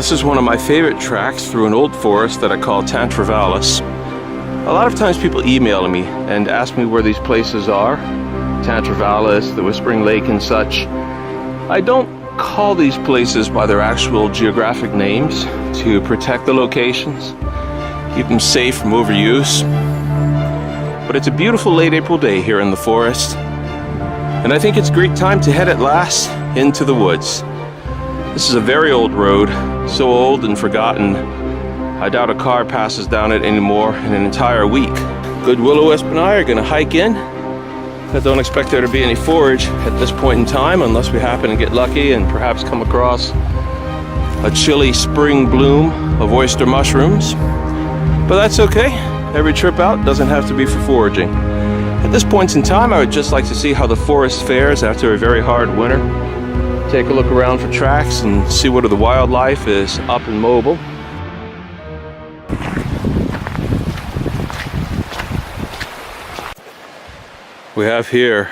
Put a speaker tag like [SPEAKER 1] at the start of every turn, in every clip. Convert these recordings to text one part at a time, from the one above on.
[SPEAKER 1] This is one of my favorite tracks through an old forest that I call Tantravallis. A lot of times people email me and ask me where these places are. Tantravallis, the Whispering Lake and such. I don't call these places by their actual geographic names to protect the locations, keep them safe from overuse. But it's a beautiful late April day here in the forest, and I think it's a great time to head at last into the woods. This is a very old road, so old and forgotten, I doubt a car passes down it anymore in an entire week. Good Will-O-Wisp and I are going to hike in. I don't expect there to be any forage at this point in time unless we happen to get lucky and perhaps come across a chilly spring bloom of oyster mushrooms. But that's okay. Every trip out doesn't have to be for foraging. At this point in time, I would just like to see how the forest fares after a very hard winter. Take a look around for tracks and see what the wildlife is up and mobile. We have here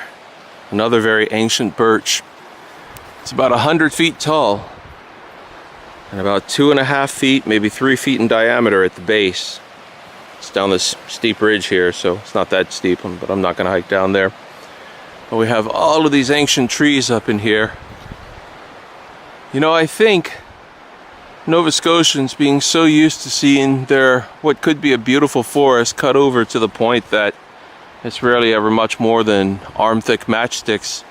[SPEAKER 1] another very ancient birch. It's about 100 feet tall and about 2.5 feet, maybe 3 feet in diameter at the base. It's down this steep ridge here, so it's not that steep, but I'm not going to hike down there. But we have all of these ancient trees up in here. You know, I think Nova Scotians, being so used to seeing their what could be a beautiful forest cut over to the point that it's rarely ever much more than arm-thick matchsticks,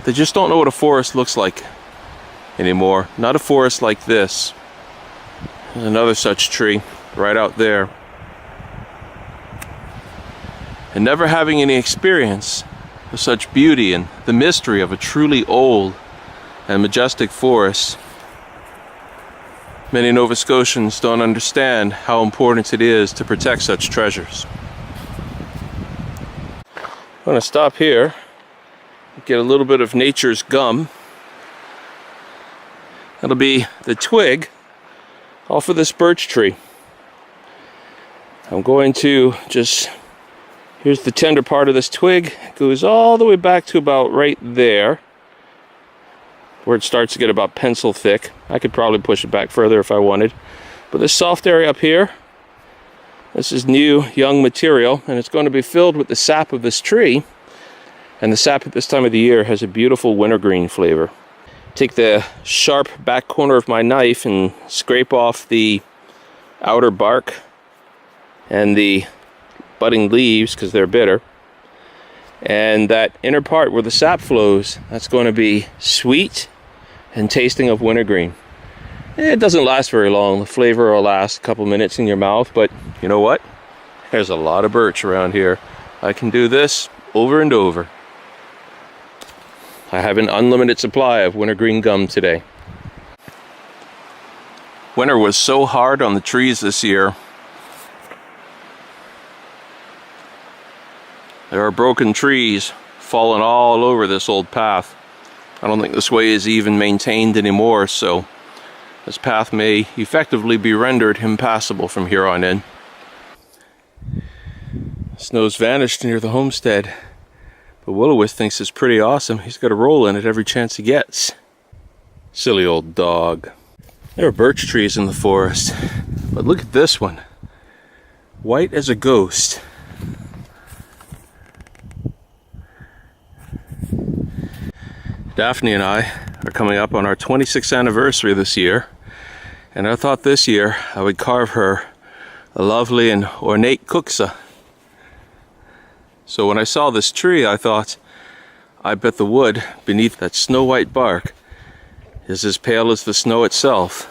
[SPEAKER 1] they just don't know what a forest looks like anymore. Not a forest like this. There's another such tree right out there. And never having any experience of such beauty and the mystery of a truly old and majestic forest, many Nova Scotians don't understand how important it is to protect such treasures. I'm going to stop here, get a little bit of nature's gum. That'll be the twig off of this birch tree. I'm going to just, here's the tender part of this twig, it goes all the way back to about right there, where it starts to get about pencil thick. I could probably push it back further if I wanted. But this soft area up here, this is new, young material, and it's going to be filled with the sap of this tree. And the sap at this time of the year has a beautiful wintergreen flavor. Take the sharp back corner of my knife and scrape off the outer bark and the budding leaves, because they're bitter. And that inner part where the sap flows, that's going to be sweet and tasting of wintergreen. It doesn't last very long. The flavor will last a couple minutes in your mouth, but you know what? There's a lot of birch around here. I can do this over and over. I have an unlimited supply of wintergreen gum today. Winter was so hard on the trees this year. There are broken trees fallen all over this old path. I don't think this way is even maintained anymore, so this path may effectively be rendered impassable from here on in. Snow's vanished near the homestead, but Will-O-Wisp thinks it's pretty awesome. He's got a roll in it every chance he gets. Silly old dog. There are birch trees in the forest, but look at this one. White as a ghost. Daphne and I are coming up on our 26th anniversary this year, and I thought this year I would carve her a lovely and ornate kuksa. So when I saw this tree, I thought, I bet the wood beneath that snow-white bark is as pale as the snow itself.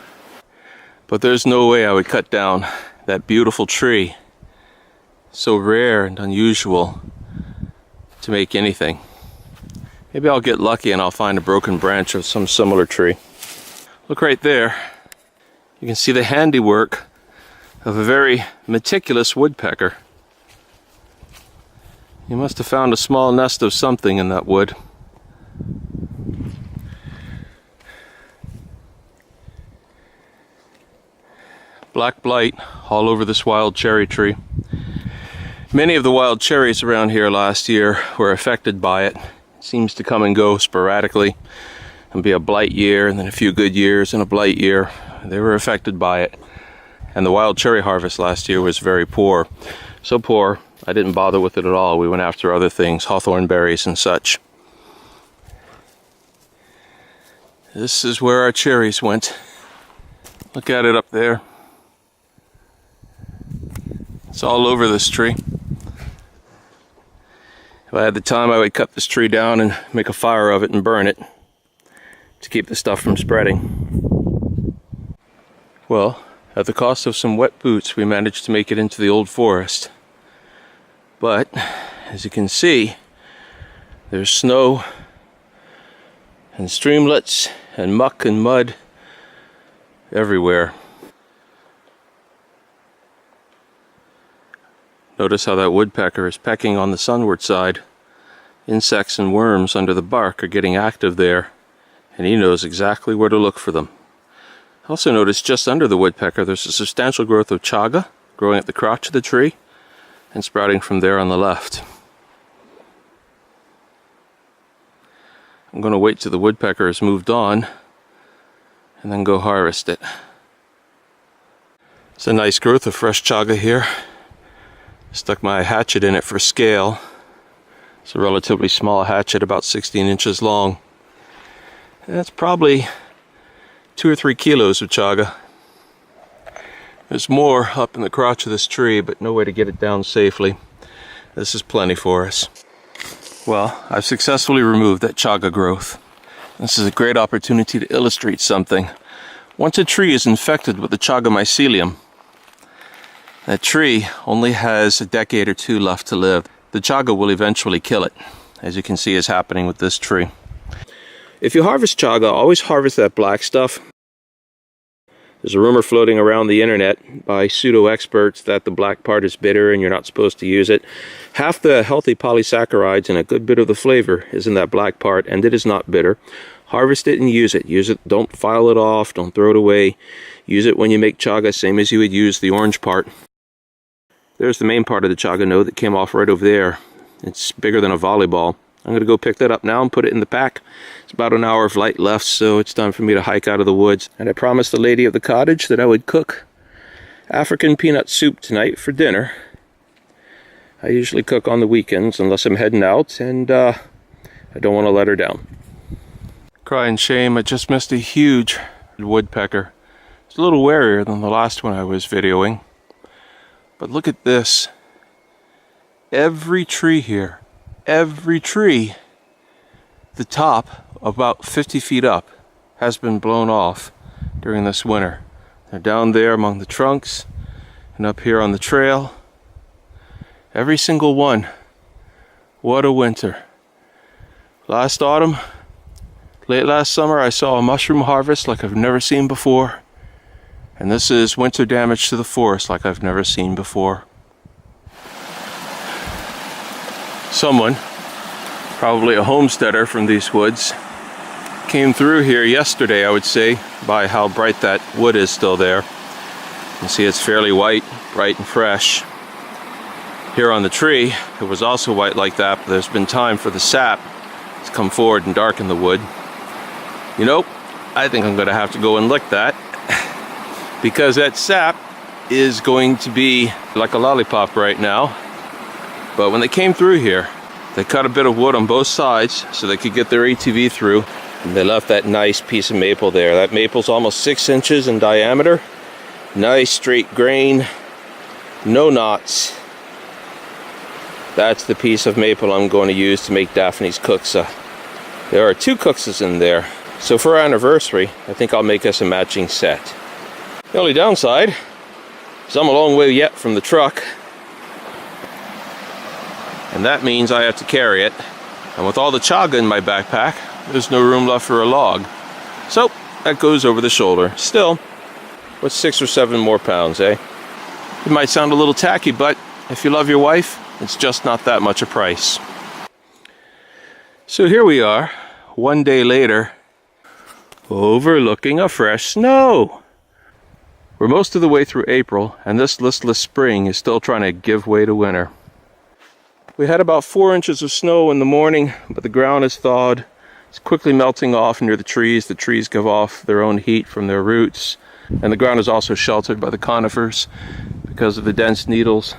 [SPEAKER 1] But there's no way I would cut down that beautiful tree, so rare and unusual, to make anything. Maybe I'll get lucky and I'll find a broken branch of some similar tree. Look right there. You can see the handiwork of a very meticulous woodpecker. He must have found a small nest of something in that wood. Black blight all over this wild cherry tree. Many of the wild cherries around here last year were affected by it. Seems to come and go sporadically and be a blight year and then a few good years and a blight year. They were affected by it. And the wild cherry harvest last year was very poor. So poor, I didn't bother with it at all. We went after other things, hawthorn berries and such. This is where our cherries went. Look at it up there. It's all over this tree. If I had the time, I would cut this tree down and make a fire of it and burn it to keep the stuff from spreading. Well, at the cost of some wet boots, we managed to make it into the old forest. But, as you can see, there's snow and streamlets and muck and mud everywhere. Notice how that woodpecker is pecking on the sunward side. Insects and worms under the bark are getting active there, and he knows exactly where to look for them. Also notice just under the woodpecker there's a substantial growth of chaga growing at the crotch of the tree and sprouting from there on the left. I'm going to wait till the woodpecker has moved on and then go harvest it. It's a nice growth of fresh chaga here. Stuck my hatchet in it for scale. It's a relatively small hatchet, about 16 inches long. And that's probably 2 or 3 kilos of chaga. There's more up in the crotch of this tree, but no way to get it down safely. This is plenty for us. Well, I've successfully removed that chaga growth. This is a great opportunity to illustrate something. Once a tree is infected with the chaga mycelium, that tree only has a decade or 2 left to live. The chaga will eventually kill it, as you can see is happening with this tree. If you harvest chaga, always harvest that black stuff. There's a rumor floating around the internet by pseudo-experts that the black part is bitter and you're not supposed to use it. Half the healthy polysaccharides and a good bit of the flavor is in that black part, and it is not bitter. Harvest it and use it. Use it. Don't file it off. Don't throw it away. Use it when you make chaga, same as you would use the orange part. There's the main part of the chaga node that came off right over there. It's bigger than a volleyball. I'm going to go pick that up now and put it in the pack. It's about an hour of light left, so it's time for me to hike out of the woods. And I promised the lady of the cottage that I would cook African peanut soup tonight for dinner. I usually cook on the weekends unless I'm heading out, and I don't want to let her down. Crying shame, I just missed a huge woodpecker. It's a little warier than the last one I was videoing. But look at this. Every tree here, every tree, the top about 50 feet up has been blown off during this winter. They're down there among the trunks and up here on the trail. Every single one. What a winter. Last autumn, late last summer, I saw a mushroom harvest like I've never seen before. And this is winter damage to the forest like I've never seen before. Someone, probably a homesteader from these woods, came through here yesterday, I would say, by how bright that wood is still there. You can see it's fairly white, bright and fresh. Here on the tree, it was also white like that, but there's been time for the sap to come forward and darken the wood. You know, I think I'm going to have to go and lick that, because that sap is going to be like a lollipop right now. But when they came through here, they cut a bit of wood on both sides so they could get their ATV through. And they left that nice piece of maple there. That maple's almost 6 inches in diameter. Nice straight grain, no knots. That's the piece of maple I'm going to use to make Daphne's cooksa. There are 2 cooksas in there. So for our anniversary, I think I'll make us a matching set. The only downside is I'm a long way yet from the truck, and that means I have to carry it, and with all the chaga in my backpack, there's no room left for a log. So that goes over the shoulder. Still, what's 6 or 7 more pounds, eh? It might sound a little tacky, but if you love your wife, it's just not that much a price. So here we are, one day later, overlooking a fresh snow. We're most of the way through April, and this listless spring is still trying to give way to winter. We had about 4 inches of snow in the morning, but the ground is thawed. It's quickly melting off near the trees. The trees give off their own heat from their roots. And the ground is also sheltered by the conifers because of the dense needles.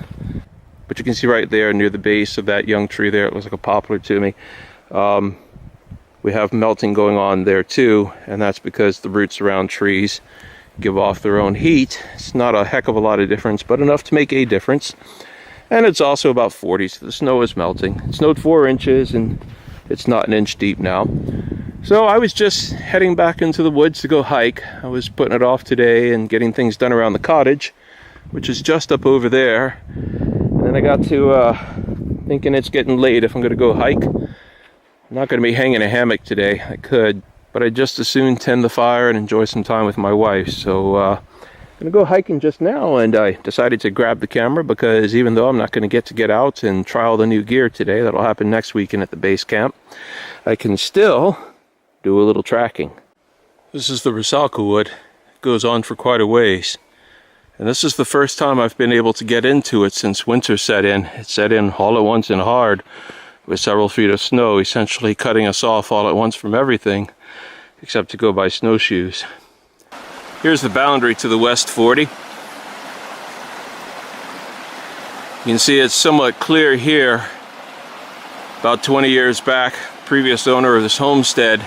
[SPEAKER 1] But you can see right there near the base of that young tree there, it looks like a poplar to me. We have melting going on there too, and that's because the roots around trees give off their own heat. It's not a heck of a lot of difference, but enough to make a difference. And it's also about 40, so the snow is melting. It snowed 4 inches and it's not an inch deep now. So I was just heading back into the woods to go hike. I was putting it off today and getting things done around the cottage, which is just up over there. And then I got to thinking it's getting late if I'm going to go hike. I'm not going to be hanging a hammock today. I could, but I'd just as soon tend the fire and enjoy some time with my wife. So I'm going to go hiking just now, and I decided to grab the camera because even though I'm not going to get out and try all the new gear today, that'll happen next weekend at the base camp, I can still do a little tracking. This is the Rusalka wood. It goes on for quite a ways. And this is the first time I've been able to get into it since winter set in. It set in all at once and hard with several feet of snow, essentially cutting us off all at once from everything except to go by snowshoes. Here's the boundary to the West 40. You can see it's somewhat clear here. About 20 years back, previous owner of this homestead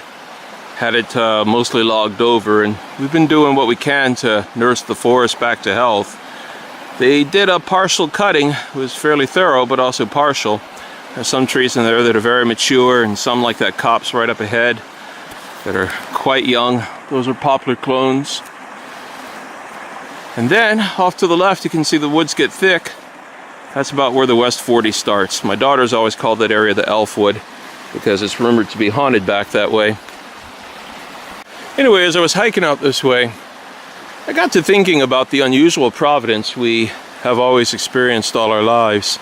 [SPEAKER 1] had it mostly logged over, and we've been doing what we can to nurse the forest back to health. They did a partial cutting. It was fairly thorough, but also partial. There's some trees in there that are very mature, and some like that copse right up ahead that are quite young. Those are poplar clones. And then off to the left you can see the woods get thick. That's about where the West 40 starts. My daughter's always called that area the Elfwood because it's rumored to be haunted back that way. Anyway, as I was hiking out this way, I got to thinking about the unusual providence we have always experienced all our lives.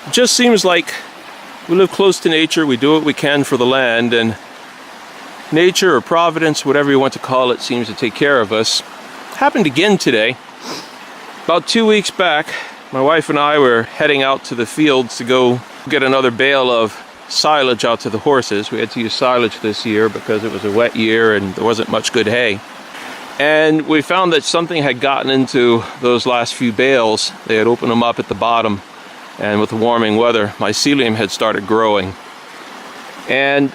[SPEAKER 1] It just seems like we live close to nature, we do what we can for the land, and nature or providence, whatever you want to call it, seems to take care of us. Happened again today. About 2 weeks back, my wife and I were heading out to the fields to go get another bale of silage out to the horses. We had to use silage this year because it was a wet year and there wasn't much good hay. And we found that something had gotten into those last few bales. They had opened them up at the bottom, and with the warming weather, mycelium had started growing. And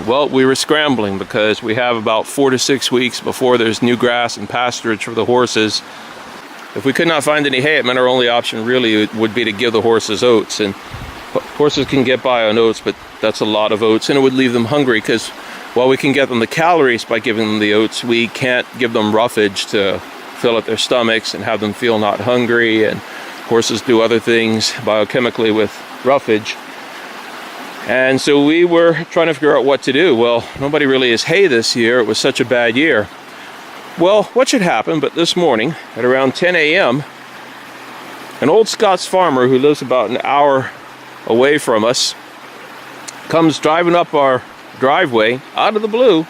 [SPEAKER 1] well, we were scrambling because we have about 4 to 6 weeks before there's new grass and pasturage for the horses. If we could not find any hay, it meant our only option really would be to give the horses oats. And horses can get by on oats, but that's a lot of oats, and it would leave them hungry because while we can get them the calories by giving them the oats, we can't give them roughage to fill up their stomachs and have them feel not hungry. And horses do other things biochemically with roughage. And so we were trying to figure out what to do. Well, nobody really has hay this year. It was such a bad year. Well, what should happen, but this morning at around 10 a.m., an old Scots farmer who lives about an hour away from us comes driving up our driveway out of the blue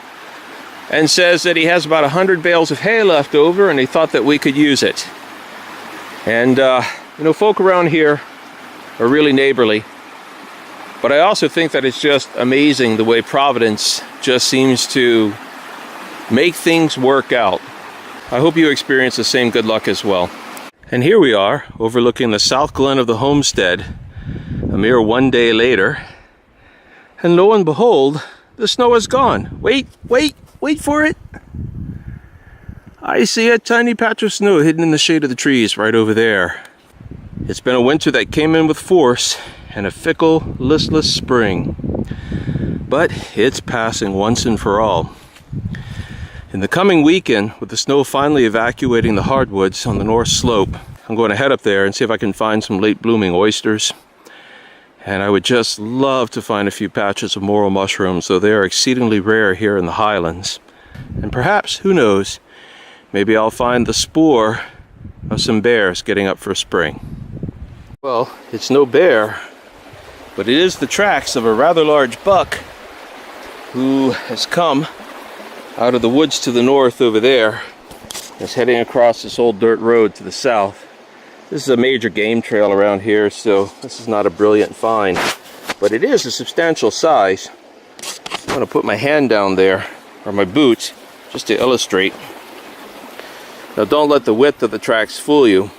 [SPEAKER 1] and says that he has about 100 bales of hay left over and he thought that we could use it. And you know, folk around here are really neighborly, but I also think that it's just amazing the way Providence just seems to make things work out. I hope you experience the same good luck as well. And here we are overlooking the south glen of the homestead a mere 1 day later, and lo and behold, the snow is gone. Wait for it. I see a tiny patch of snow hidden in the shade of the trees right over there. It's been a winter that came in with force and a fickle, listless spring, but it's passing once and for all. In the coming weekend, with the snow finally evacuating the hardwoods on the north slope, I'm going to head up there and see if I can find some late blooming oysters. And I would just love to find a few patches of morel mushrooms, though they are exceedingly rare here in the highlands. And perhaps, who knows, maybe I'll find the spoor of some bears getting up for spring. Well, it's no bear, but it is the tracks of a rather large buck who has come out of the woods to the north over there. Is heading across this old dirt road to the south. This is a major game trail around here, so this is not a brilliant find, but it is a substantial size. I'm going to put my hand down there, or my boots, just to illustrate. Now don't let the width of the tracks fool you.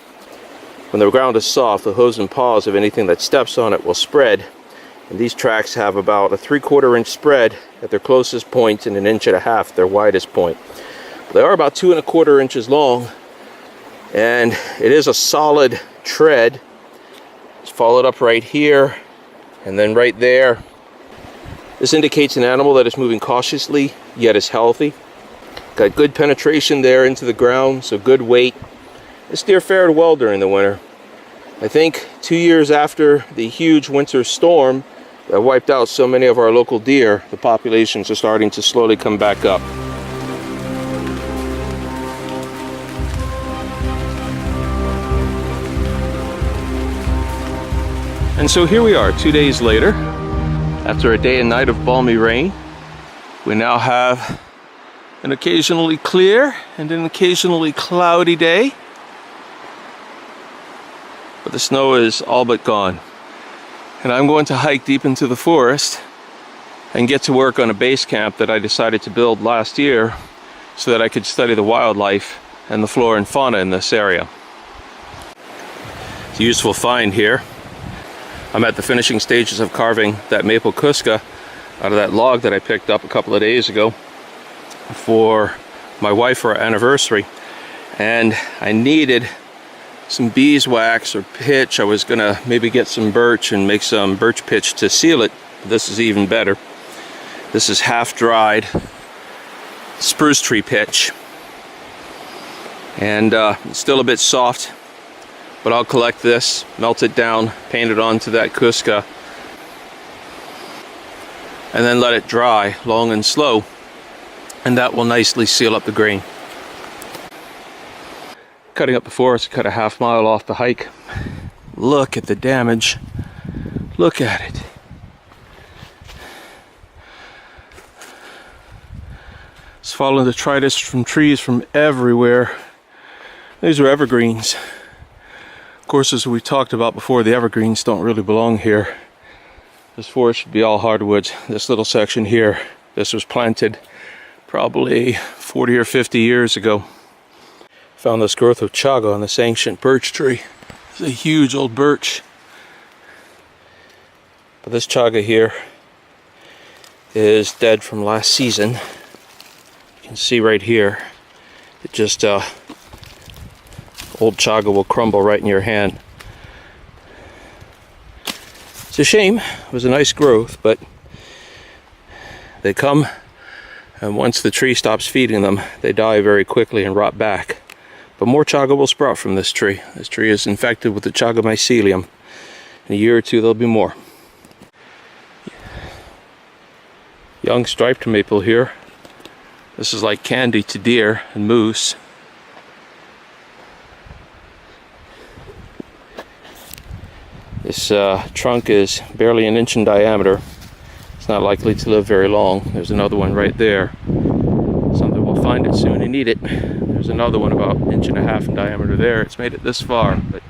[SPEAKER 1] When the ground is soft, the hooves and paws of anything that steps on it will spread, and these tracks have about a 3/4 inch spread at their closest point and 1.5 inches at their widest point. They are about 2 1/4 inches long, and it is a solid tread. Just follow it up right here and then right there. This indicates an animal that is moving cautiously yet is healthy. Got good penetration there into the ground, so good weight. This deer fared well during the winter. I think 2 years after the huge winter storm that wiped out so many of our local deer, the populations are starting to slowly come back up. And so here we are, 2 days later, after a day and night of balmy rain. We now have an occasionally clear and an occasionally cloudy day. But the snow is all but gone. And I'm going to hike deep into the forest and get to work on a base camp that I decided to build last year so that I could study the wildlife and the flora and fauna in this area. It's a useful find here. I'm at the finishing stages of carving that maple kuska out of that log that I picked up a couple of days ago for my wife for our anniversary, and I needed some beeswax or pitch. I was gonna maybe get some birch and make some birch pitch to seal it. This is even better. This is half dried spruce tree pitch, and it's still a bit soft, but I'll collect this, melt it down, paint it onto that kuska, and then let it dry long and slow, and that will nicely seal up the grain. Cutting up the forest, cut a half mile off the hike. Look at the damage. Look at it. It's following the detritus from trees from everywhere. These are evergreens. Of course, as we talked about before, the evergreens don't really belong here. This forest should be all hardwoods. This little section here, this was planted probably 40 or 50 years ago. Found this growth of chaga on this ancient birch tree. It's a huge old birch. But this chaga here is dead from last season. You can see right here, it just old chaga will crumble right in your hand. It's a shame. It was a nice growth, but they come, and once the tree stops feeding them, they die very quickly and rot back. But more chaga will sprout from this tree. This tree is infected with the chaga mycelium. In a year or two, there'll be more. Young striped maple here. This is like candy to deer and moose. This trunk is barely 1 inch in diameter. It's not likely to live very long. There's another one right there. Something will find it soon and eat it. There's another one about 1.5 inches in diameter there. It's made it this far, but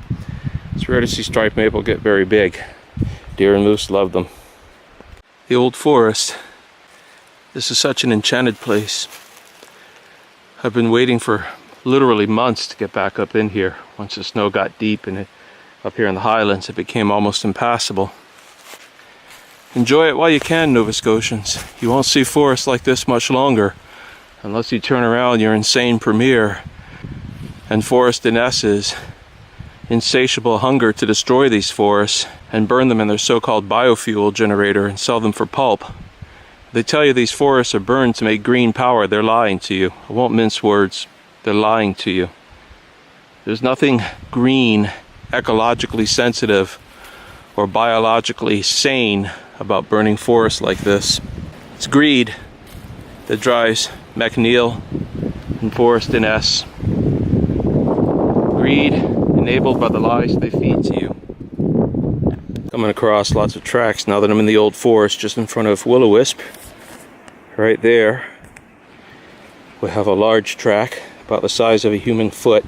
[SPEAKER 1] it's rare to see striped maple get very big. Deer and moose love them. The old forest. This is such an enchanted place. I've been waiting for literally months to get back up in here. Once the snow got deep and up here in the highlands, it became almost impassable. Enjoy it while you can, Nova Scotians. You won't see forests like this much longer unless you turn around your insane premier and Forest NS's insatiable hunger to destroy these forests and burn them in their so-called biofuel generator and sell them for pulp. They tell you these forests are burned to make green power. They're lying to you. I won't mince words. They're lying to you. There's nothing green, ecologically sensitive, or biologically sane about burning forests like this. It's greed that drives McNeil and Forest NS. Greed enabled by the lies they feed to you. Coming across lots of tracks now that I'm in the old forest just in front of Will-O-Wisp. Right there we have a large track about the size of a human foot,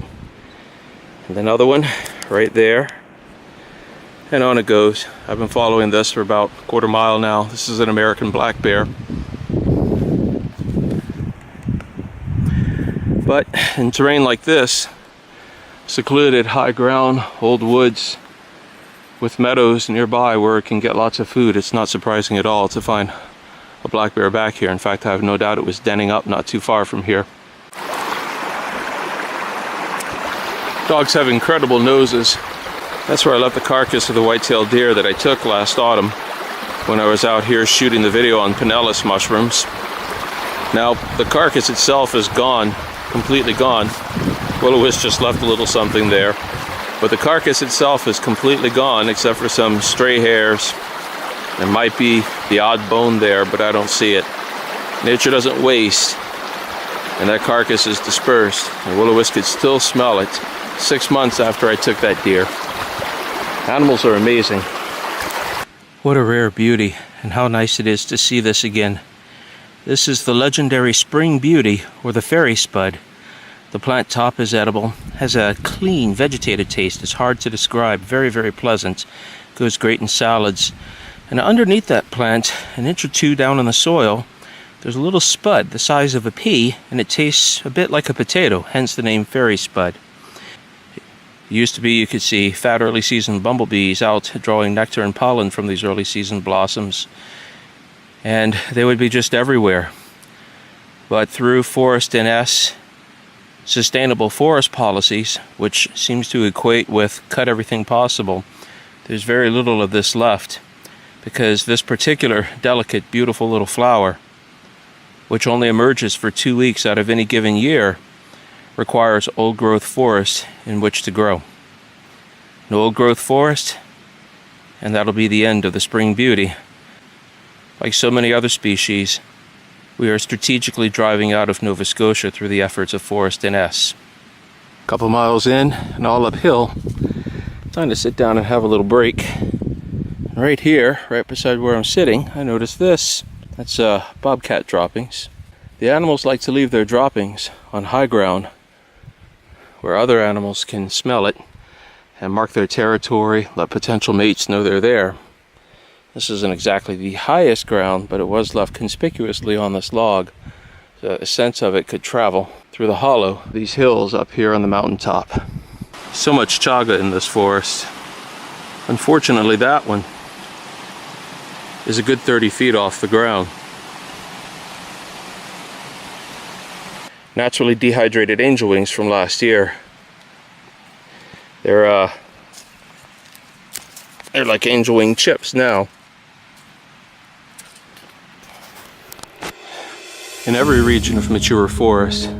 [SPEAKER 1] and another one right there, and on it goes. I've been following this for about a quarter mile now. This is an American black bear. But in terrain like this, secluded high ground, old woods with meadows nearby where it can get lots of food, it's not surprising at all to find a black bear back here. In fact, I have no doubt it was denning up not too far from here. Dogs have incredible noses. That's where I left the carcass of the white-tailed deer that I took last autumn when I was out here shooting the video on Pinellas mushrooms. Now, the carcass itself is gone, completely gone. Will-o-wisp just left a little something there. But the carcass itself is completely gone except for some stray hairs. There might be the odd bone there, but I don't see it. Nature doesn't waste, and that carcass is dispersed. And will-o-wisp could still smell it 6 months after I took that deer. Animals are amazing. What a rare beauty, and how nice it is to see this again. This is the legendary spring beauty, or the fairy spud. The plant top is edible, has a clean, vegetated taste. It's hard to describe, very, very pleasant. Goes great in salads. And underneath that plant, an inch or two down in the soil, there's a little spud the size of a pea, and it tastes a bit like a potato, hence the name fairy spud. It used to be you could see fat early season bumblebees out drawing nectar and pollen from these early season blossoms. And they would be just everywhere. But through Forest NS sustainable forest policies, which seems to equate with cut everything possible, there's very little of this left, because this particular delicate, beautiful little flower, which only emerges for 2 weeks out of any given year, requires old growth forest in which to grow. An old growth forest, and that'll be the end of the spring beauty. Like so many other species, we are strategically driving out of Nova Scotia through the efforts of Forest NS. A couple miles in and all uphill, time to sit down and have a little break. And right here, right beside where I'm sitting, I noticed this. That's bobcat droppings. The animals like to leave their droppings on high ground where other animals can smell it and mark their territory, let potential mates know they're there. This isn't exactly the highest ground, but it was left conspicuously on this log, so a sense of it could travel through the hollow of these hills up here on the mountaintop. So much chaga in this forest. Unfortunately, that one is a good 30 feet off the ground. Naturally dehydrated angel wings from last year. They're like angel wing chips now. In every region of mature forest,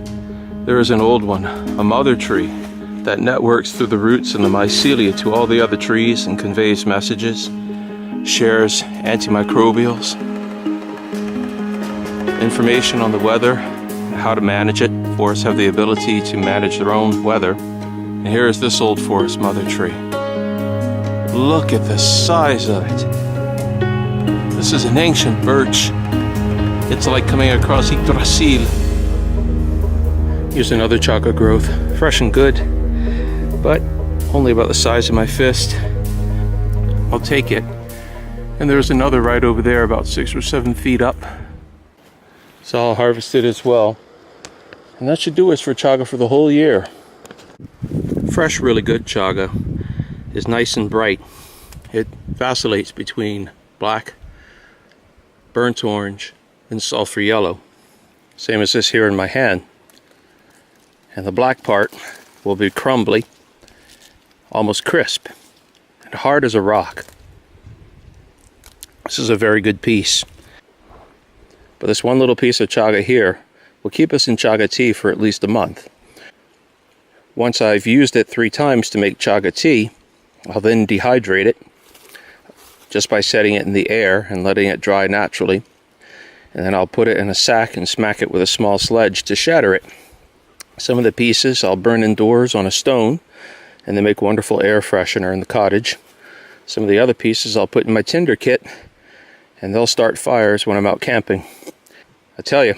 [SPEAKER 1] there is an old one, a mother tree, that networks through the roots and the mycelia to all the other trees and conveys messages, shares antimicrobials, information on the weather, how to manage it. Forests have the ability to manage their own weather. And here is this old forest mother tree. Look at the size of it. This is an ancient birch. It's like coming across Yggdrasil. Here's another chaga growth, fresh and good, but only about the size of my fist. I'll take it. And there's another right over there, about 6 or 7 feet up. It's all harvested as well. And that should do us for chaga for the whole year. Fresh, really good chaga is nice and bright. It vacillates between black, burnt orange, and sulfur yellow. Same as this here in my hand. And the black part will be crumbly, almost crisp, and hard as a rock. This is a very good piece. But this one little piece of chaga here will keep us in chaga tea for at least a month. Once I've used it 3 times to make chaga tea, I'll then dehydrate it just by setting it in the air and letting it dry naturally. And then I'll put it in a sack and smack it with a small sledge to shatter it. Some of the pieces I'll burn indoors on a stone, and they make wonderful air freshener in the cottage. Some of the other pieces I'll put in my tinder kit, and they'll start fires when I'm out camping. I tell you,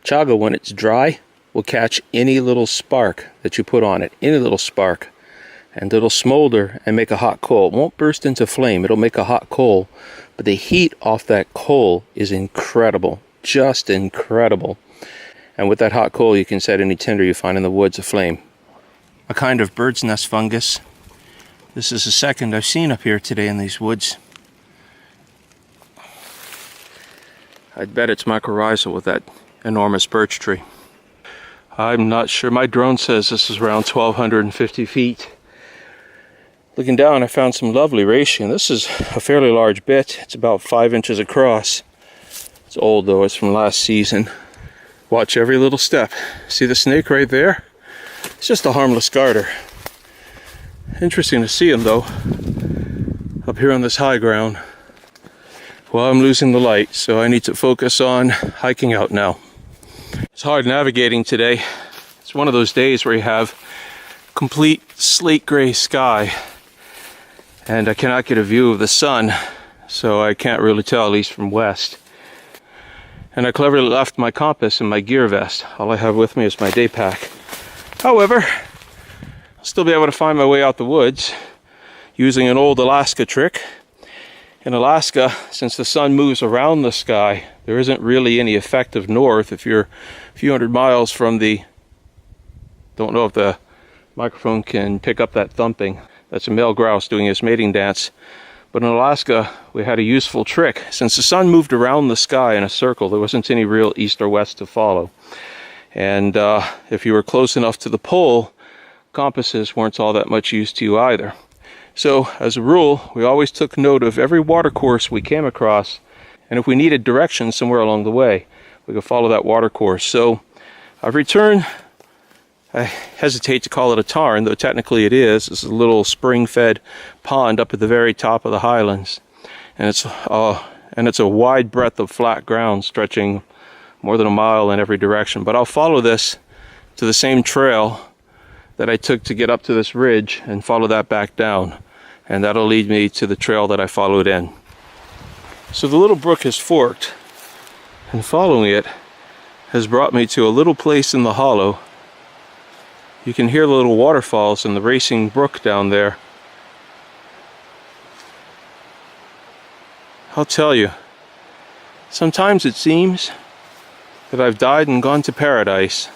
[SPEAKER 1] chaga, when it's dry, will catch any little spark that you put on it, any little spark, and it'll smolder and make a hot coal. It won't burst into flame, it'll make a hot coal, but the heat off that coal is incredible, just incredible. And with that hot coal, you can set any tinder you find in the woods aflame. A kind of bird's nest fungus. This is the second I've seen up here today in these woods. I'd bet it's mycorrhizal with that enormous birch tree. I'm not sure. My drone says this is around 1,250 feet. Looking down, I found some lovely reishi. This is a fairly large bit. It's about 5 inches across. It's old though, it's from last season. Watch every little step. See the snake right there? It's just a harmless garter. Interesting to see him though, up here on this high ground. Well, I'm losing the light, so I need to focus on hiking out now. It's hard navigating today. It's one of those days where you have complete slate gray sky, and I cannot get a view of the sun, so I can't really tell east from west. And I cleverly left my compass in my gear vest. All I have with me is my day pack. However, I'll still be able to find my way out the woods using an old Alaska trick. In Alaska, since the sun moves around the sky, there isn't really any effective north. If you're a few hundred miles from the... Don't know if the microphone can pick up that thumping. That's a male grouse doing his mating dance. But in Alaska, we had a useful trick. Since the sun moved around the sky in a circle, there wasn't any real east or west to follow. And if you were close enough to the pole, compasses weren't all that much use to you either. So, as a rule, we always took note of every watercourse we came across, and if we needed direction somewhere along the way, we could follow that watercourse. So, I've returned, I hesitate to call it a tarn, though technically it is. It's a little spring-fed pond up at the very top of the highlands. And it's a wide breadth of flat ground stretching more than a mile in every direction. But I'll follow this to the same trail that I took to get up to this ridge and follow that back down. And that'll lead me to the trail that I followed in. So the little brook has forked, and following it has brought me to a little place in the hollow. You can hear the little waterfalls and the racing brook down there. I'll tell you, sometimes it seems that I've died and gone to paradise.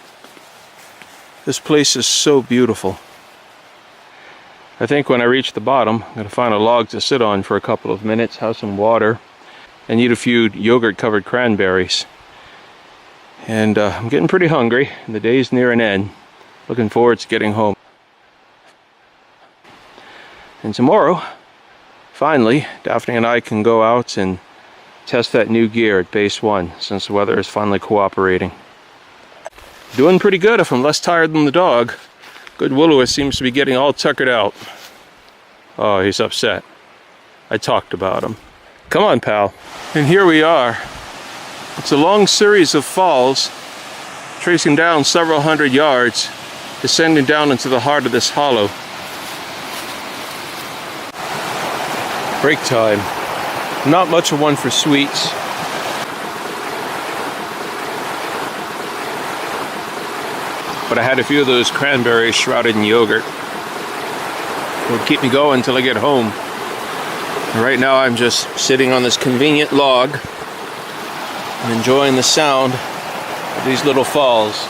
[SPEAKER 1] This place is so beautiful. I think when I reach the bottom, I'm going to find a log to sit on for a couple of minutes, have some water, and eat a few yogurt-covered cranberries. And I'm getting pretty hungry, and the day's near an end. Looking forward to getting home. And tomorrow, finally, Daphne and I can go out and test that new gear at base 1, since the weather is finally cooperating. Doing pretty good if I'm less tired than the dog. Good Will-O-Wisp seems to be getting all tuckered out. Oh, he's upset. I talked about him. Come on, pal. And here we are. It's a long series of falls, tracing down several hundred yards, descending down into the heart of this hollow. Break time. Not much of one for sweets. But I had a few of those cranberries shrouded in yogurt. It would keep me going until I get home. And right now I'm just sitting on this convenient log and enjoying the sound of these little falls.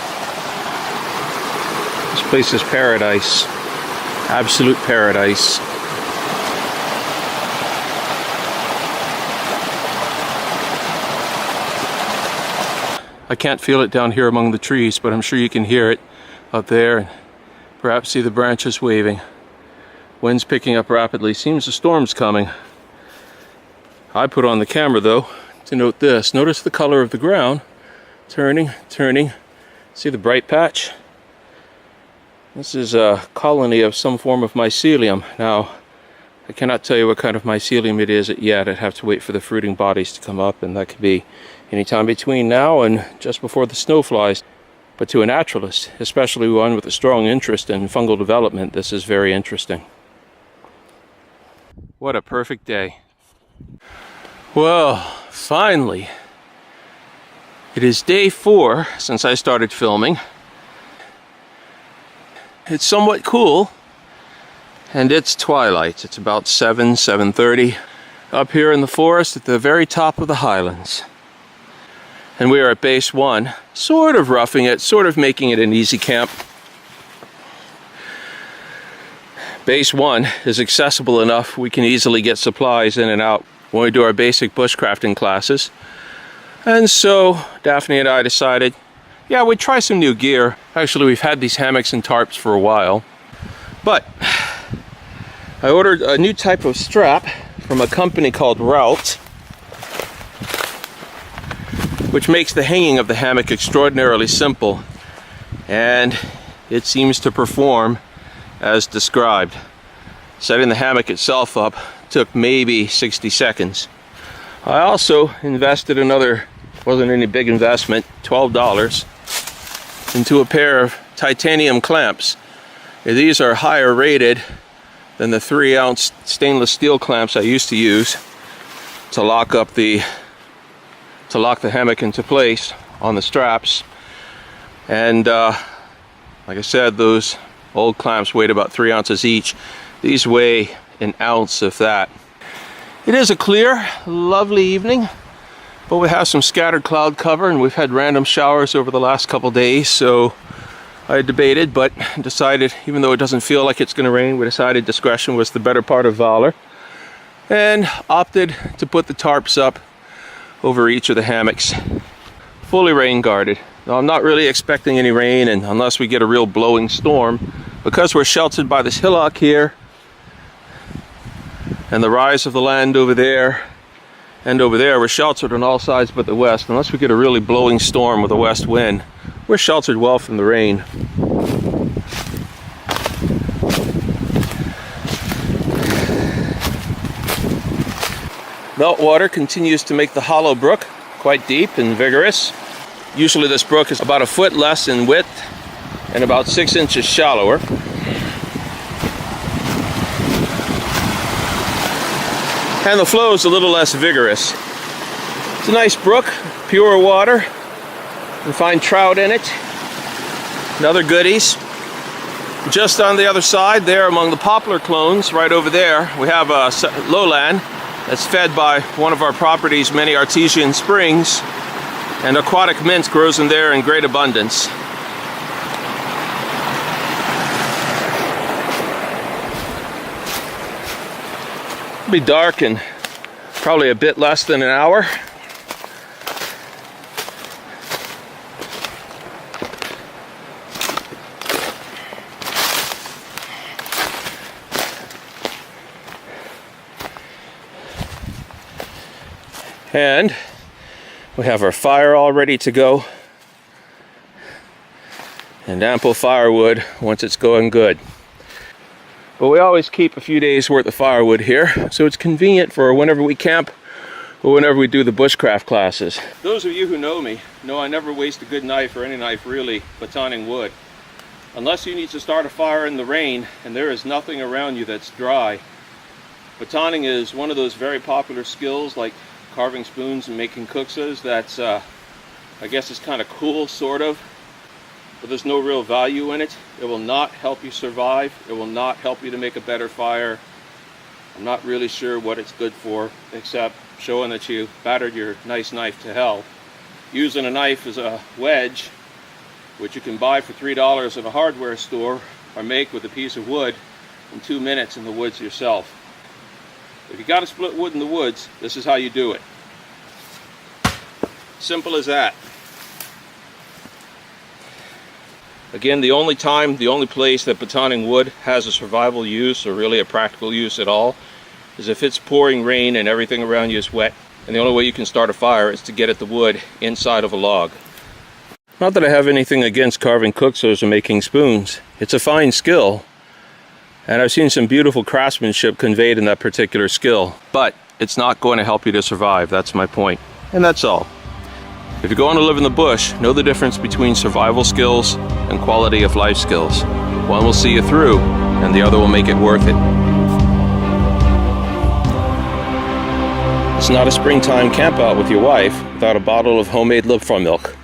[SPEAKER 1] This place is paradise. Absolute paradise. I can't feel it down here among the trees, but I'm sure you can hear it up there and perhaps see the branches waving. Wind's picking up rapidly. Seems a storm's coming. I put on the camera though to note this. Notice the color of the ground. Turning. See the bright patch? This is a colony of some form of Mycelium. Now, I cannot tell you what kind of Mycelium it is yet. I'd have to wait for the fruiting bodies to come up, and that could be anytime between now and just before the snow flies. But to a naturalist, especially one with a strong interest in fungal development, this is very interesting. What a perfect day. Well, finally, it is day 4 since I started filming. It's somewhat cool, and it's twilight. It's about 7:30 up here in the forest at the very top of the highlands. And we are at base 1, sort of roughing it, sort of making it an easy camp. Base 1 is accessible enough we can easily get supplies in and out when we do our basic bushcrafting classes. And so Daphne and I decided, yeah, we'd try some new gear. Actually, we've had these hammocks and tarps for a while. But I ordered a new type of strap from a company called Route, which makes the hanging of the hammock extraordinarily simple. And it seems to perform as described. Setting the hammock itself up took maybe 60 seconds. I also invested another, wasn't any big investment, $12 into a pair of titanium clamps. These are higher rated than the 3-ounce stainless steel clamps I used to use to lock the hammock into place on the straps. And like I said, those old clamps weighed about 3 ounces each. These weigh an ounce, if that. It is a clear, lovely evening, but we have some scattered cloud cover and we've had random showers over the last couple days, so I debated but decided, even though it doesn't feel like it's going to rain, we decided discretion was the better part of valor and opted to put the tarps up over each of the hammocks, fully rain guarded. Now, I'm not really expecting any rain, and unless we get a real blowing storm, because we're sheltered by this hillock here and the rise of the land over there and over there, we're sheltered on all sides but the west. Unless we get a really blowing storm with a west wind, we're sheltered well from the rain. Meltwater continues to make the hollow brook quite deep and vigorous. Usually this brook is about a foot less in width and about 6 inches shallower. And the flow is a little less vigorous. It's a nice brook, pure water. You find trout in it and other goodies. Just on the other side there, among the poplar clones, right over there, we have a lowland that's fed by one of our property's many artesian springs, and aquatic mint grows in there in great abundance. It'll be dark in probably a bit less than an hour. And we have our fire all ready to go, and ample firewood once it's going good. But we always keep a few days worth of firewood here, so it's convenient for whenever we camp or whenever we do the bushcraft classes. Those of you who know me know I never waste a good knife, or any knife really, batoning wood. Unless you need to start a fire in the rain and there is nothing around you that's dry. Batoning is one of those very popular skills, like carving spoons and making kuksas, that's I guess it's kind of cool, sort of, but there's no real value in it. It will not help you survive. It will not help you to make a better fire. I'm not really sure what it's good for, except showing that you battered your nice knife to hell. Using a knife as a wedge, which you can buy for $3 at a hardware store, or make with a piece of wood in 2 minutes in the woods yourself. If you got to split wood in the woods, this is how you do it. Simple as that. Again, the only place that batoning wood has a survival use, or really a practical use at all, is if it's pouring rain and everything around you is wet, and the only way you can start a fire is to get at the wood inside of a log. Not that I have anything against carving kuksas or making spoons. It's a fine skill, and I've seen some beautiful craftsmanship conveyed in that particular skill, but it's not going to help you to survive. That's my point, and that's all. If you're going to live in the bush, know the difference between survival skills and quality of life skills. One will see you through, and the other will make it worth it. It's not a springtime camp out with your wife without a bottle of homemade live-from milk.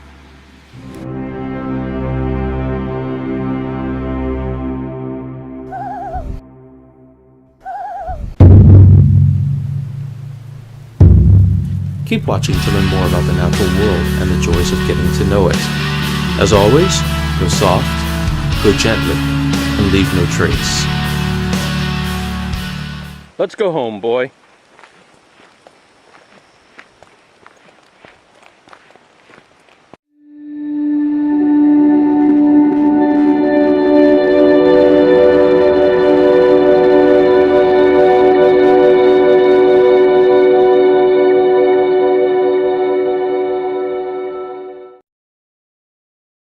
[SPEAKER 2] Keep watching to learn more about the natural world and the joys of getting to know it. As always, go soft, go gently, and leave no trace.
[SPEAKER 1] Let's go home, boy.